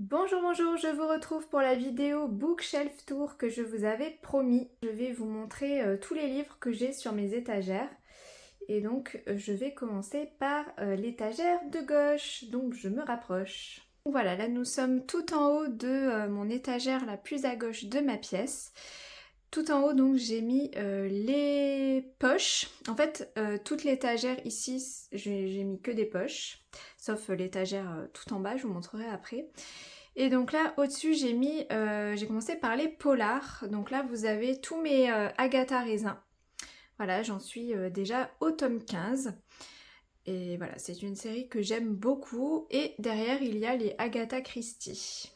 Bonjour, bonjour, je vous retrouve pour la vidéo Bookshelf Tour que je vous avais promis. Je vais vous montrer tous les livres que j'ai sur mes étagères. Et donc je vais commencer par l'étagère de gauche, donc je me rapproche. Voilà, là nous sommes tout en haut de mon étagère la plus à gauche de ma pièce. Tout en haut donc j'ai mis les poches. En fait toute l'étagère ici j'ai mis que des poches. Sauf l'étagère tout en bas, je vous montrerai après. Et donc là au-dessus j'ai commencé par les polars. Donc là vous avez tous mes Agatha Raisin. Voilà, j'en suis déjà au tome 15. Et voilà, c'est une série que j'aime beaucoup. Et derrière il y a les Agatha Christie.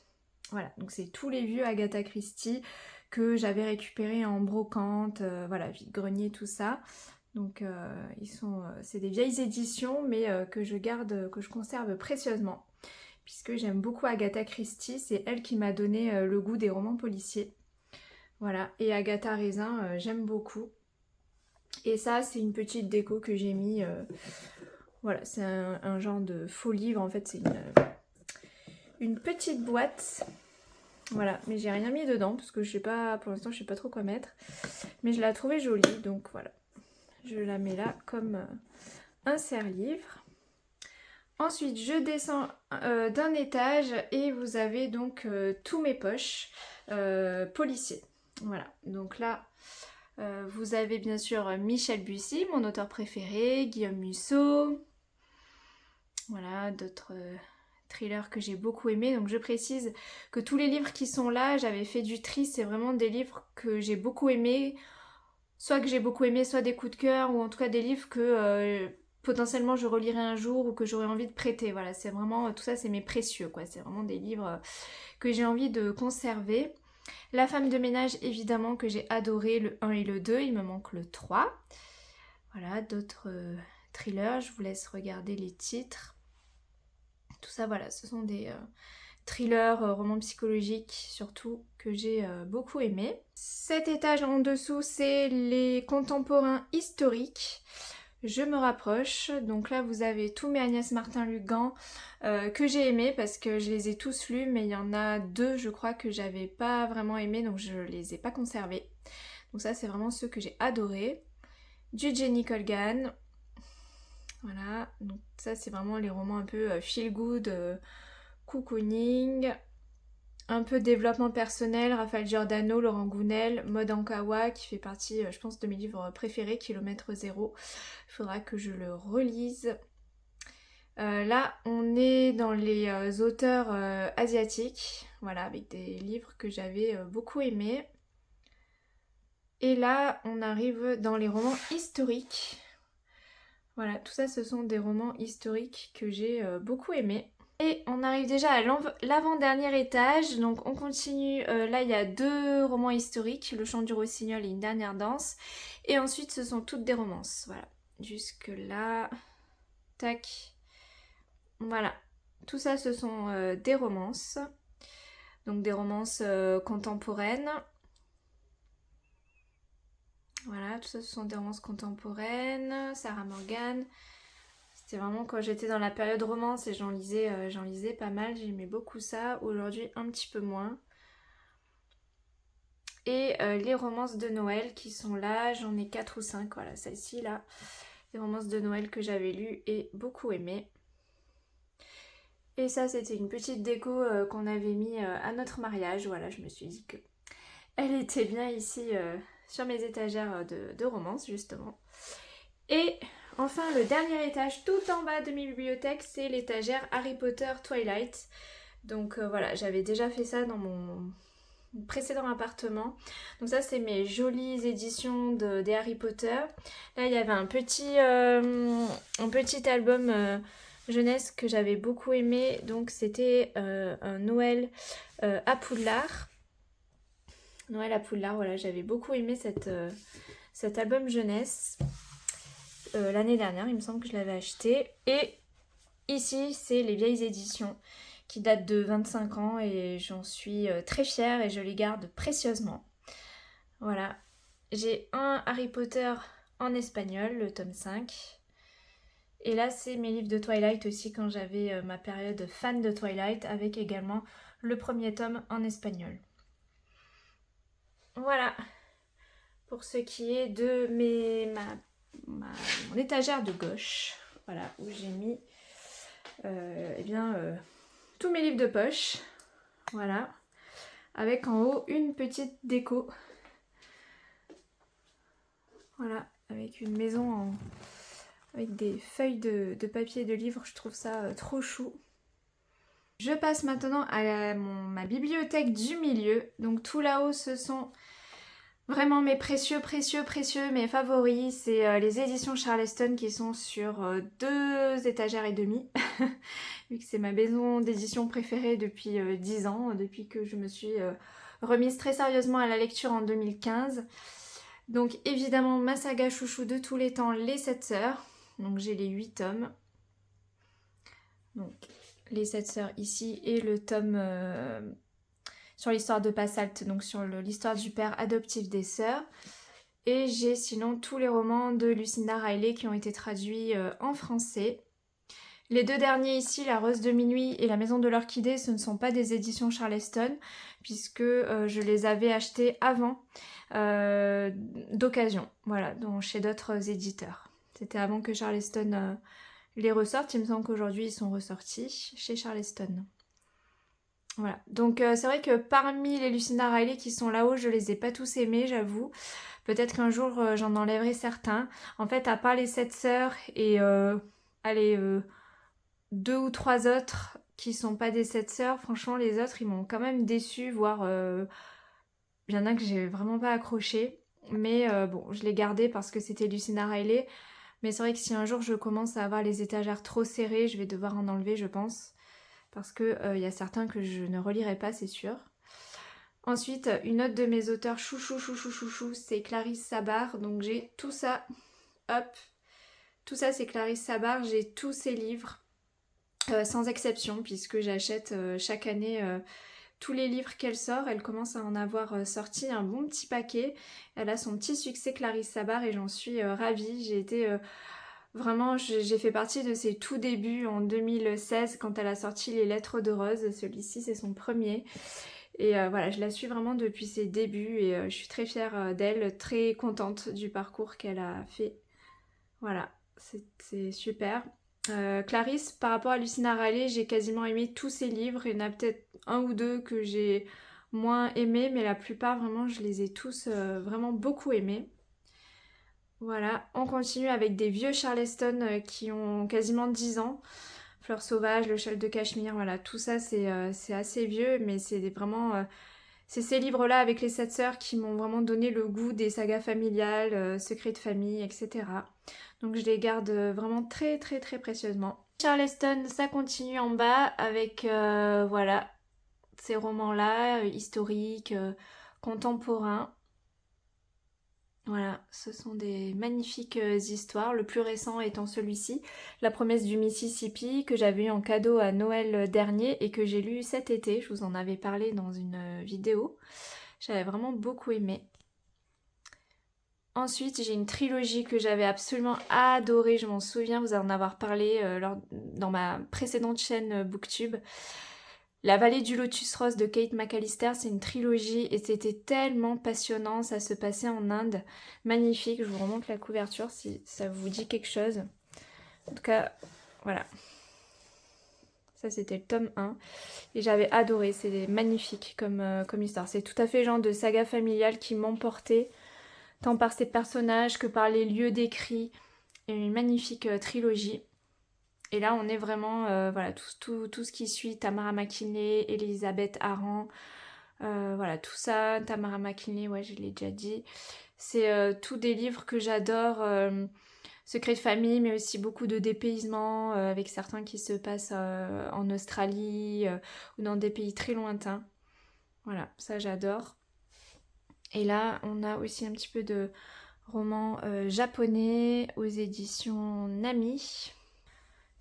Voilà, donc c'est tous les vieux Agatha Christie que j'avais récupérés en brocante, voilà, vide-grenier, tout ça. Donc c'est des vieilles éditions, mais que je garde, que je conserve précieusement. Puisque j'aime beaucoup Agatha Christie, c'est elle qui m'a donné le goût des romans policiers. Voilà, et Agatha Raisin, j'aime beaucoup. Et ça, c'est une petite déco que j'ai mis. Voilà, c'est un genre de faux livre. En fait, c'est une petite boîte. Voilà, mais j'ai rien mis dedans parce que je sais pas, pour l'instant, je sais pas trop quoi mettre. Mais je l'ai trouvée jolie, donc voilà. Je la mets là comme un serre-livre. Ensuite, je descends d'un étage et vous avez donc tous mes poches policiers. Voilà, donc là, vous avez bien sûr Michel Bussy, mon auteur préféré, Guillaume Musso. Voilà, d'autres thrillers que j'ai beaucoup aimés. Donc je précise que tous les livres qui sont là, j'avais fait du tri, c'est vraiment des livres que j'ai beaucoup aimés. Soit que j'ai beaucoup aimé, soit des coups de cœur, ou en tout cas des livres que potentiellement je relirai un jour ou que j'aurais envie de prêter. Voilà, c'est vraiment, tout ça c'est mes précieux quoi. C'est vraiment des livres que j'ai envie de conserver. La femme de ménage évidemment que j'ai adoré, le 1 et le 2, il me manque le 3. Voilà, d'autres thrillers, je vous laisse regarder les titres. Tout ça, voilà, ce sont des thrillers, romans psychologiques surtout, que j'ai beaucoup aimé. Cet étage en dessous, c'est les contemporains historiques. Je me rapproche, donc là vous avez tous mes Agnès Martin-Lugan que j'ai aimés parce que je les ai tous lus, mais il y en a deux je crois que j'avais pas vraiment aimé, donc je les ai pas conservés. Donc ça c'est vraiment ceux que j'ai adorés. Du Jenny Colgan. Voilà, donc ça c'est vraiment les romans un peu feel good, cocooning, un peu développement personnel, Raphaël Giordano, Laurent Gounel, Maud Ankawa qui fait partie je pense de mes livres préférés, Kilomètre Zéro. Il faudra que je le relise. Là on est dans les auteurs asiatiques, voilà, avec des livres que j'avais beaucoup aimés. Et là on arrive dans les romans historiques. Voilà, tout ça ce sont des romans historiques que j'ai beaucoup aimés. Et on arrive déjà à l'avant-dernier étage, donc on continue, là il y a deux romans historiques, Le Chant du Rossignol et Une dernière danse. Et ensuite ce sont toutes des romances, voilà. Jusque là, tac, voilà. Tout ça ce sont des romances, donc des romances contemporaines. Voilà, tout ça ce sont des romances contemporaines, Sarah Morgan. C'était vraiment quand j'étais dans la période romance et j'en lisais pas mal, j'aimais beaucoup ça. Aujourd'hui un petit peu moins. Et les romances de Noël qui sont là, j'en ai 4 ou 5, voilà, celle-ci là. Les romances de Noël que j'avais lues et beaucoup aimées. Et ça c'était une petite déco qu'on avait mis à notre mariage, voilà, je me suis dit que elle était bien ici sur mes étagères de romance justement. Et enfin le dernier étage tout en bas de mes bibliothèques, c'est l'étagère Harry Potter Twilight. Donc voilà, j'avais déjà fait ça dans mon précédent appartement. Donc ça c'est mes jolies éditions des Harry Potter. Là il y avait un petit album jeunesse que j'avais beaucoup aimé. Donc c'était un Noël à Poudlard. Noël à Poudlard, voilà, j'avais beaucoup aimé cet album jeunesse. L'année dernière, il me semble que je l'avais acheté. Et ici, c'est les vieilles éditions qui datent de 25 ans et j'en suis très fière et je les garde précieusement. Voilà. J'ai un Harry Potter en espagnol, le tome 5. Et là, c'est mes livres de Twilight aussi quand j'avais ma période fan de Twilight avec également le premier tome en espagnol. Voilà, pour ce qui est de mon étagère de gauche, voilà, où j'ai mis tous mes livres de poche, voilà, avec en haut une petite déco, voilà, avec une maison avec des feuilles de papier de livres, je trouve ça trop chou. Je passe maintenant à ma bibliothèque du milieu, donc tout là-haut ce sont vraiment mes précieux, mes favoris, c'est les éditions Charleston qui sont sur 2 étagères et demie, vu que c'est ma maison d'édition préférée depuis 10 ans, depuis que je me suis remise très sérieusement à la lecture en 2015. Donc évidemment ma saga chouchou de tous les temps, Les 7 sœurs, donc j'ai les 8 tomes. Donc Les 7 sœurs ici et le tome sur l'histoire de Passalt, donc sur l'histoire du père adoptif des sœurs. Et j'ai sinon tous les romans de Lucinda Riley qui ont été traduits en français. Les 2 derniers ici, La Rose de Minuit et La Maison de l'Orchidée, ce ne sont pas des éditions Charleston, puisque je les avais achetés avant, d'occasion, voilà, donc chez d'autres éditeurs. C'était avant que Charleston les ressorte, il me semble qu'aujourd'hui ils sont ressortis chez Charleston. Voilà, donc c'est vrai que parmi les Lucinda Riley qui sont là-haut, je les ai pas tous aimés, j'avoue. Peut-être qu'un jour j'en enlèverai certains. En fait, à part les 7 sœurs et 2 ou 3 autres qui sont pas des 7 sœurs, franchement les autres ils m'ont quand même déçue, voire il y en a que j'ai vraiment pas accroché. Mais bon, je l'ai gardé parce que c'était Lucinda Riley. Mais c'est vrai que si un jour je commence à avoir les étagères trop serrées, je vais devoir en enlever, je pense. Parce que y a certains que je ne relirai pas, c'est sûr. Ensuite, une autre de mes auteurs chouchou, c'est Clarisse Sabar. Donc j'ai tout ça, hop. Tout ça c'est Clarisse Sabar, j'ai tous ses livres, sans exception, puisque j'achète chaque année tous les livres qu'elle sort. Elle commence à en avoir sorti un bon petit paquet. Elle a son petit succès Clarisse Sabar et j'en suis ravie. J'ai été... Vraiment, j'ai fait partie de ses tout débuts en 2016 quand elle a sorti Les Lettres de Rose. Celui-ci, c'est son premier. Et voilà, je la suis vraiment depuis ses débuts et je suis très fière d'elle, très contente du parcours qu'elle a fait. Voilà, c'est super. Clarisse, par rapport à Lucinda Riley, j'ai quasiment aimé tous ses livres. Il y en a peut-être 1 ou 2 que j'ai moins aimé, mais la plupart, vraiment, je les ai tous vraiment beaucoup aimés. Voilà, on continue avec des vieux Charleston qui ont quasiment 10 ans. Fleurs sauvages, le châle de Cachemire, voilà, tout ça c'est assez vieux, mais c'est vraiment... c'est ces livres-là avec les 7 sœurs qui m'ont vraiment donné le goût des sagas familiales, secrets de famille, etc. Donc je les garde vraiment très précieusement. Charleston, ça continue en bas avec, voilà, ces romans-là, historiques, contemporains. Voilà, ce sont des magnifiques histoires, le plus récent étant celui-ci, La promesse du Mississippi, que j'avais eu en cadeau à Noël dernier et que j'ai lu cet été, je vous en avais parlé dans une vidéo. J'avais vraiment beaucoup aimé. Ensuite, j'ai une trilogie que j'avais absolument adorée, je m'en souviens vous en avoir parlé dans ma précédente chaîne Booktube. La vallée du lotus rose de Kate McAllister, c'est une trilogie et c'était tellement passionnant, ça se passait en Inde, magnifique, je vous remonte la couverture si ça vous dit quelque chose. En tout cas, voilà. Ça c'était le tome 1 et j'avais adoré, c'est magnifique comme histoire. C'est tout à fait le genre de saga familiale qui m'emportait, tant par ses personnages que par les lieux décrits, et une magnifique trilogie. Et là, on est vraiment, voilà, tout ce qui suit, Tamara McKinley, Elisabeth Arrand, voilà, tout ça, Tamara McKinley, ouais, je l'ai déjà dit. C'est tous des livres que j'adore, secrets de famille, mais aussi beaucoup de dépaysement, avec certains qui se passent en Australie, ou dans des pays très lointains. Voilà, ça j'adore. Et là, on a aussi un petit peu de romans japonais aux éditions Nami.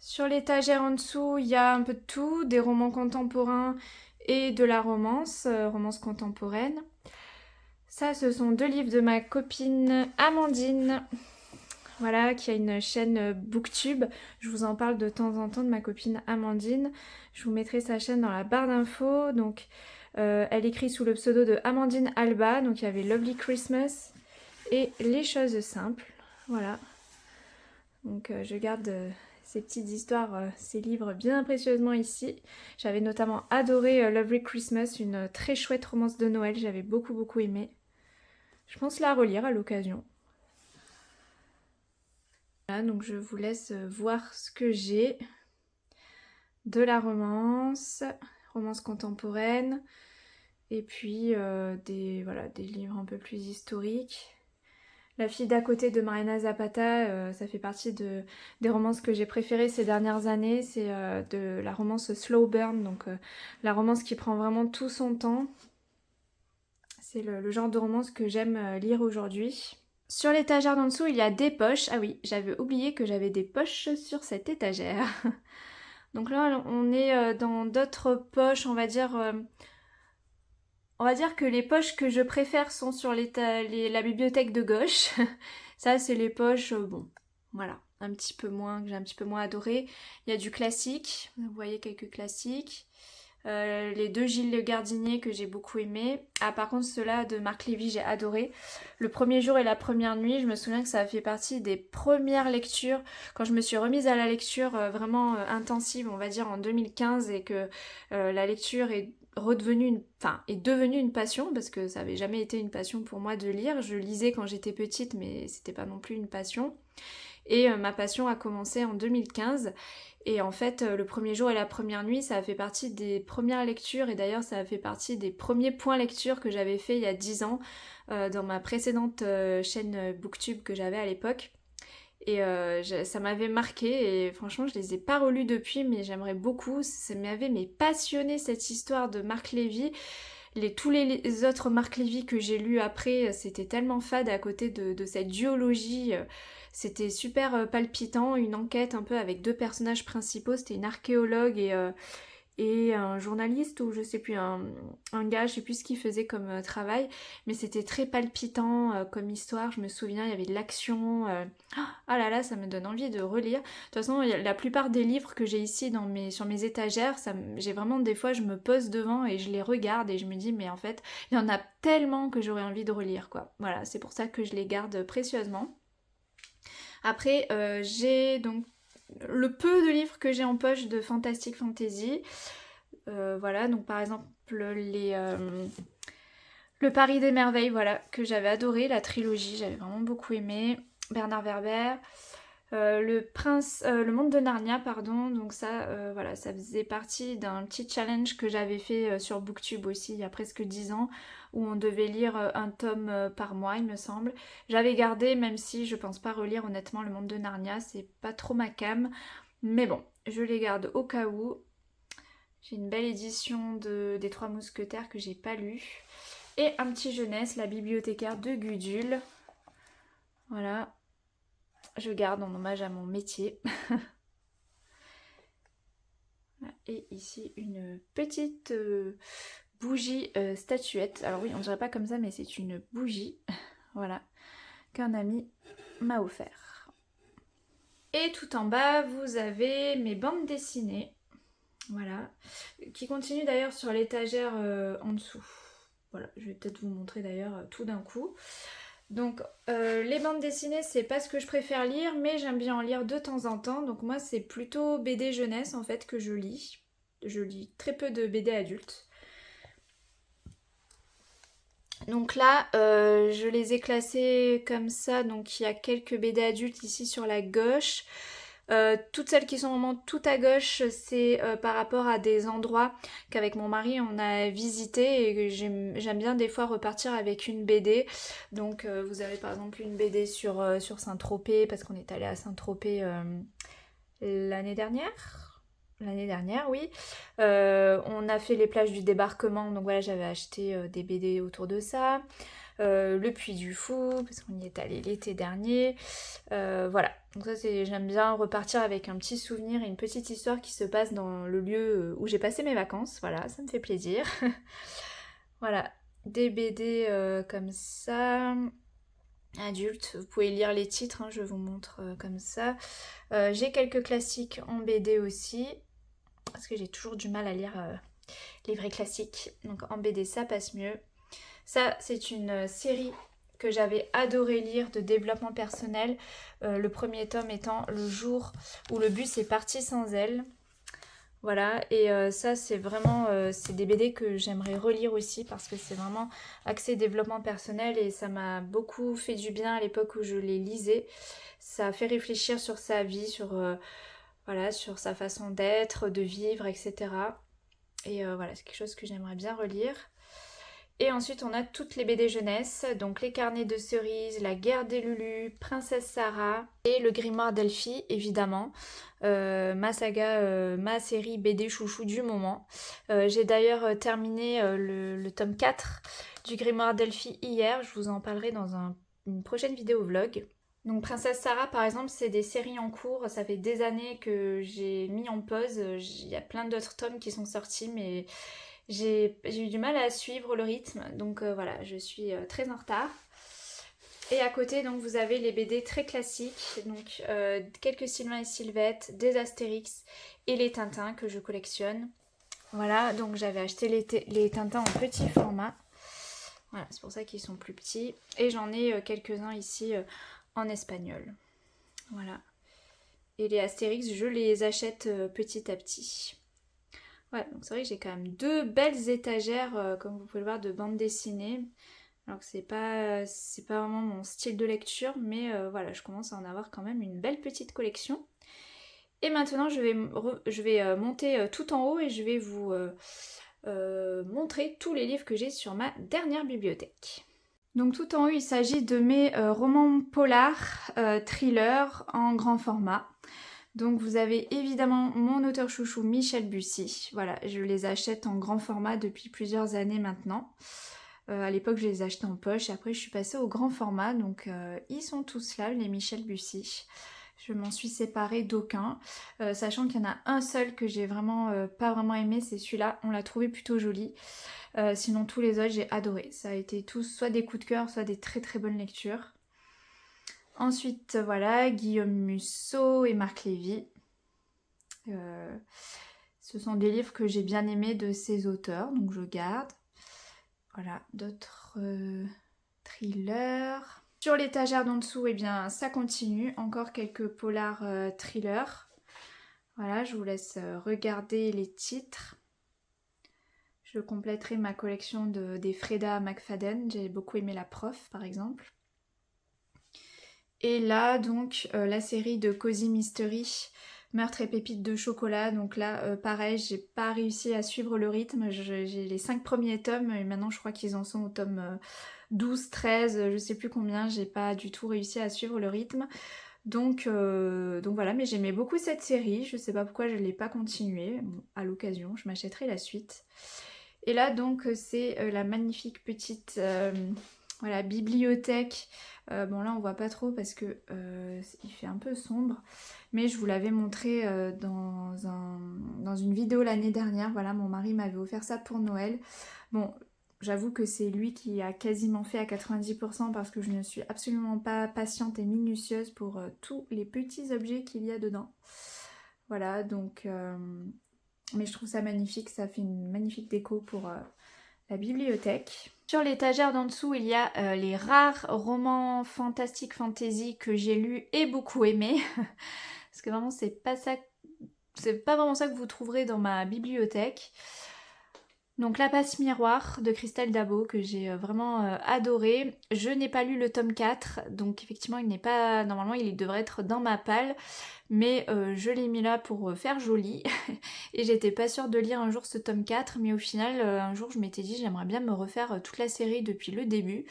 Sur l'étagère en dessous, il y a un peu de tout, des romans contemporains et de la romance, romance contemporaine. Ça, ce sont 2 livres de ma copine Amandine. voilà, qui a une chaîne Booktube. Je vous en parle de temps en temps de ma copine Amandine. Je vous mettrai sa chaîne dans la barre d'infos. Donc elle écrit sous le pseudo de Amandine Alba. Donc il y avait Lovely Christmas et Les choses simples. Voilà. Donc je garde ces petites histoires, ces livres bien précieusement ici. J'avais notamment adoré Lovely Christmas, une très chouette romance de Noël. J'avais beaucoup aimé. Je pense la relire à l'occasion. Voilà, donc je vous laisse voir ce que j'ai. De la romance contemporaine, et puis des livres un peu plus historiques. La fille d'à côté de Marina Zapata, ça fait partie des romances que j'ai préférées ces dernières années. C'est de la romance slow burn, donc la romance qui prend vraiment tout son temps. C'est le genre de romance que j'aime lire aujourd'hui. Sur l'étagère d'en dessous, il y a des poches. Ah oui, j'avais oublié que j'avais des poches sur cette étagère. Donc là, on est dans d'autres poches, on va dire que les poches que je préfère sont sur la bibliothèque de gauche. Ça, c'est les poches, bon, voilà, que j'ai un petit peu moins adoré. Il y a du classique, vous voyez quelques classiques. Les deux Gilles Le Gardinier que j'ai beaucoup aimé. Ah, par contre, ceux-là de Marc Lévy, j'ai adoré. Le premier jour et la première nuit, je me souviens que ça a fait partie des premières lectures. Quand je me suis remise à la lecture vraiment intensive, on va dire en 2015, et que la lecture est devenue une passion, parce que ça avait jamais été une passion pour moi de lire. Je lisais quand j'étais petite, mais c'était pas non plus une passion. Et ma passion a commencé en 2015. Et en fait, le premier jour et la première nuit, ça a fait partie des premières lectures. Et d'ailleurs, ça a fait partie des premiers points lecture que j'avais fait il y a 10 ans dans ma précédente chaîne Booktube que j'avais à l'époque. Et ça m'avait marqué, et franchement je les ai pas relus depuis, mais j'aimerais beaucoup. Ça m'avait passionné cette histoire de Marc Lévy. Tous les autres Marc Lévy que j'ai lus après, c'était tellement fade à côté de cette duologie. C'était super palpitant, une enquête un peu avec deux personnages principaux. C'était une archéologue et un journaliste, ou je sais plus, un gars, je sais plus ce qu'il faisait comme travail, mais c'était très palpitant comme histoire. Je me souviens, il y avait de l'action. Ah là là, ça me donne envie de relire. De toute façon, la plupart des livres que j'ai ici sur mes étagères, j'ai vraiment des fois, je me pose devant et je les regarde et je me dis, mais en fait, il y en a tellement que j'aurais envie de relire, quoi. Voilà, c'est pour ça que je les garde précieusement. Après, j'ai donc le peu de livres que j'ai en poche de Fantastic Fantasy. Voilà, donc par exemple le Paris des merveilles, voilà, que j'avais adoré, la trilogie, j'avais vraiment beaucoup aimé. Bernard Werber. Le monde de Narnia, pardon, donc ça, voilà, ça faisait partie d'un petit challenge que j'avais fait sur Booktube aussi il y a presque 10 ans, où on devait lire un tome par mois, il me semble. J'avais gardé, même si je pense pas relire honnêtement le monde de Narnia, c'est pas trop ma came, mais bon, je les garde au cas où. J'ai une belle édition des Trois Mousquetaires que j'ai pas lu. Et un petit jeunesse, la bibliothécaire de Gudule. Voilà. Je garde en hommage à mon métier. Et ici une petite bougie statuette. Alors oui, on dirait pas comme ça, mais c'est une bougie. Voilà, qu'un ami m'a offert. Et tout en bas, vous avez mes bandes dessinées. Voilà, qui continuent d'ailleurs sur l'étagère en dessous. Voilà, je vais peut-être vous montrer d'ailleurs tout d'un coup. Donc les bandes dessinées, c'est pas ce que je préfère lire, mais j'aime bien en lire de temps en temps. Donc moi c'est plutôt BD jeunesse en fait que je lis. Je lis très peu de BD adultes. Donc là je les ai classées comme ça. Donc il y a quelques BD adultes ici sur la gauche. Toutes celles qui sont vraiment tout à gauche, c'est par rapport à des endroits qu'avec mon mari on a visité, et que j'aime bien des fois repartir avec une BD. Donc vous avez par exemple une BD sur Saint-Tropez, parce qu'on est allé à Saint-Tropez l'année dernière. L'année dernière, oui. On a fait les plages du débarquement, donc voilà, j'avais acheté des BD autour de ça. Le Puy du Fou, parce qu'on y est allé l'été dernier. Voilà, donc ça j'aime bien repartir avec un petit souvenir et une petite histoire qui se passe dans le lieu où j'ai passé mes vacances. Voilà, ça me fait plaisir. Voilà, des BD comme ça. adulte. Vous pouvez lire les titres, hein, je vous montre comme ça. J'ai quelques classiques en BD aussi, parce que j'ai toujours du mal à lire les vrais classiques. Donc en BD, ça passe mieux. Ça, c'est une série que j'avais adoré lire de développement personnel. Le premier tome étant Le jour où le bus est parti sans elle. Voilà, et ça c'est vraiment, c'est des BD que j'aimerais relire aussi parce que c'est vraiment axé développement personnel et ça m'a beaucoup fait du bien à l'époque où je les lisais. Ça a fait réfléchir sur sa vie, voilà, sur sa façon d'être, de vivre, etc. Et voilà, c'est quelque chose que j'aimerais bien relire. Et ensuite, on a toutes les BD jeunesse, donc Les Carnets de Cerises, La Guerre des Lulus, Princesse Sarah et Le Grimoire d'Elphie, évidemment. Ma saga, ma série BD chouchou du moment. J'ai d'ailleurs terminé le tome 4 du Grimoire d'Elphie hier, je vous en parlerai dans une prochaine vidéo vlog. Donc Princesse Sarah par exemple, c'est des séries en cours, ça fait des années que j'ai mis en pause, il y a plein d'autres tomes qui sont sortis mais j'ai eu du mal à suivre le rythme, donc voilà, je suis très en retard. Et à côté, donc vous avez les BD très classiques, donc quelques Sylvain et Sylvette, des Astérix et les Tintins que je collectionne. Voilà, donc j'avais acheté les Tintins en petit format. Voilà, c'est pour ça qu'ils sont plus petits. Et j'en ai quelques-uns ici en espagnol. Voilà. Et les Astérix, je les achète petit à petit. Ouais, donc c'est vrai que j'ai quand même deux belles étagères, comme vous pouvez le voir, de bande dessinée. Alors que c'est pas vraiment mon style de lecture, mais voilà, je commence à en avoir quand même une belle petite collection. Et maintenant, je vais monter tout en haut et je vais vous montrer tous les livres que j'ai sur ma dernière bibliothèque. Donc tout en haut, il s'agit de mes romans polars, thrillers en grand format. Donc vous avez évidemment mon auteur chouchou Michel Bussy. Voilà, je les achète en grand format depuis plusieurs années maintenant. À l'époque, je les achetais en poche. Après, je suis passée au grand format. Donc ils sont tous là, les Michel Bussy. Je m'en suis séparée d'aucun. Sachant qu'il y en a un seul que j'ai vraiment pas vraiment aimé, c'est celui-là. On l'a trouvé plutôt joli. Sinon, tous les autres, j'ai adoré. Ça a été tous soit des coups de cœur, soit des très très bonnes lectures. Ensuite, voilà, Guillaume Musso et Marc Lévy. Ce sont des livres que j'ai bien aimés de ces auteurs, donc je garde. Voilà, d'autres thrillers. Sur l'étagère d'en dessous, eh bien, ça continue. Encore quelques polars thrillers. Voilà, je vous laisse regarder les titres. Je compléterai ma collection des Freda McFadden. J'ai beaucoup aimé La Prof, par exemple. Et là, donc, la série de Cozy Mystery, Meurtre et pépites de chocolat. Donc là, pareil, j'ai pas réussi à suivre le rythme. J'ai les 5 premiers tomes et maintenant, je crois qu'ils en sont au tome 12, 13, je sais plus combien. J'ai pas du tout réussi à suivre le rythme. Donc voilà, mais j'aimais beaucoup cette série. Je sais pas pourquoi je l'ai pas continuée. Bon, à l'occasion, je m'achèterai la suite. Et là, donc, c'est la magnifique petite... voilà, bibliothèque. Bon là on voit pas trop parce que il fait un peu sombre. Mais je vous l'avais montré dans une vidéo l'année dernière. Voilà, mon mari m'avait offert ça pour Noël. Bon, j'avoue que c'est lui qui a quasiment fait à 90% parce que je ne suis absolument pas patiente et minutieuse pour tous les petits objets qu'il y a dedans. Voilà, donc... mais je trouve ça magnifique, ça fait une magnifique déco pour la bibliothèque. Sur l'étagère d'en dessous, il y a les rares romans fantastique fantasy que j'ai lus et beaucoup aimés. Parce que vraiment, c'est pas vraiment ça que vous trouverez dans ma bibliothèque. Donc La Passe Miroir de Christelle Dabo que j'ai vraiment adoré. Je n'ai pas lu le tome 4, donc effectivement il n'est pas... Normalement il devrait être dans ma palle, mais je l'ai mis là pour faire joli. Et j'étais pas sûre de lire un jour ce tome 4, mais au final un jour je m'étais dit j'aimerais bien me refaire toute la série depuis le début,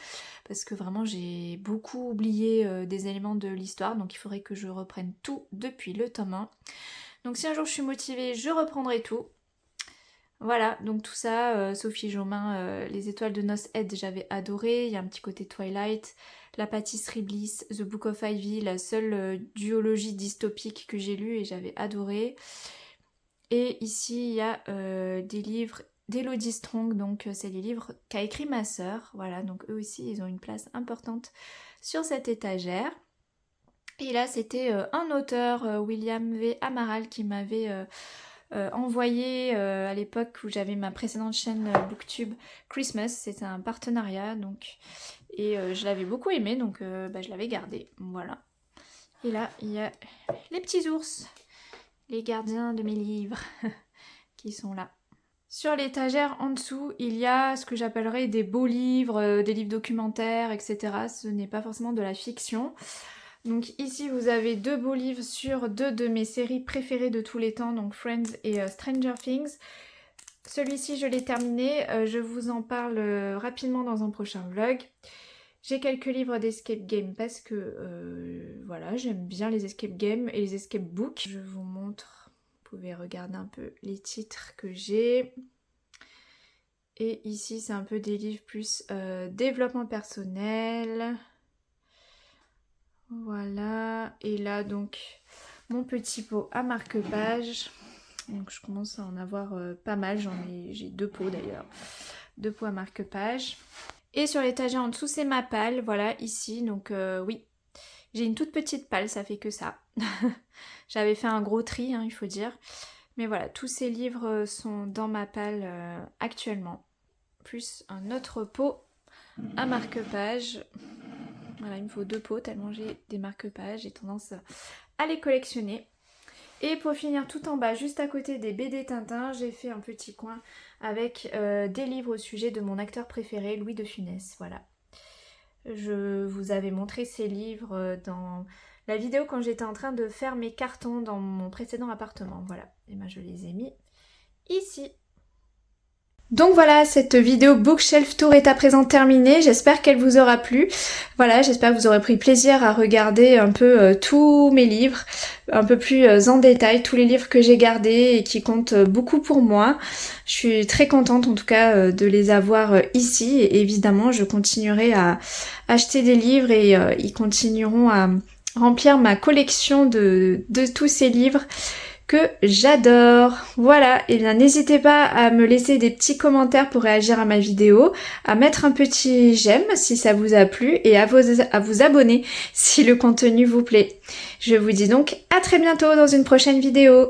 parce que vraiment j'ai beaucoup oublié des éléments de l'histoire, donc il faudrait que je reprenne tout depuis le tome 1. Donc si un jour je suis motivée, je reprendrai tout. Voilà, donc tout ça, Sophie Jomain, Les Étoiles de Noces Aide, j'avais adoré, il y a un petit côté Twilight, La Pâtisserie Bliss, The Book of Ivy, la seule duologie dystopique que j'ai lue et j'avais adoré. Et ici, il y a des livres d'Elodie Strong, donc c'est les livres qu'a écrit ma sœur. Voilà, donc eux aussi ils ont une place importante sur cette étagère. Et là c'était un auteur, William V. Amaral, qui m'avait envoyé à l'époque où j'avais ma précédente chaîne Booktube Christmas. C'était un partenariat donc, et je l'avais beaucoup aimé, donc je l'avais gardé. Voilà. Et là il y a les petits ours, les gardiens de mes livres qui sont là. Sur l'étagère en dessous, il y a ce que j'appellerais des beaux livres, des livres documentaires, etc. Ce n'est pas forcément de la fiction. Donc ici vous avez 2 beaux livres sur 2 de mes séries préférées de tous les temps, donc Friends et Stranger Things. Celui-ci je l'ai terminé, je vous en parle rapidement dans un prochain vlog. J'ai quelques livres d'escape game parce que voilà, j'aime bien les escape games et les escape books. Je vous montre, vous pouvez regarder un peu les titres que j'ai. Et ici c'est un peu des livres plus développement personnel. Voilà, et là donc mon petit pot à marque-page. Donc je commence à en avoir pas mal, j'ai 2 pots d'ailleurs. 2 pots à marque-page. Et sur l'étagère en dessous c'est ma palle, voilà ici, donc oui. J'ai une toute petite palle, ça fait que ça. J'avais fait un gros tri, hein, il faut dire. Mais voilà, tous ces livres sont dans ma palle actuellement. Plus un autre pot à marque-page. Voilà, il me faut 2 pots tellement j'ai des marque-pages, j'ai tendance à les collectionner. Et pour finir tout en bas, juste à côté des BD Tintin, j'ai fait un petit coin avec des livres au sujet de mon acteur préféré, Louis de Funès. Voilà. Je vous avais montré ces livres dans la vidéo quand j'étais en train de faire mes cartons dans mon précédent appartement. Voilà, et ben je les ai mis ici. Donc voilà, cette vidéo Bookshelf Tour est à présent terminée, j'espère qu'elle vous aura plu. Voilà, j'espère que vous aurez pris plaisir à regarder un peu tous mes livres, un peu plus en détail, tous les livres que j'ai gardés et qui comptent beaucoup pour moi. Je suis très contente en tout cas de les avoir ici, et évidemment je continuerai à acheter des livres et ils continueront à remplir ma collection de tous ces livres que j'adore. Voilà, et bien n'hésitez pas à me laisser des petits commentaires pour réagir à ma vidéo, à mettre un petit j'aime si ça vous a plu et à vous abonner si le contenu vous plaît. Je vous dis donc à très bientôt dans une prochaine vidéo.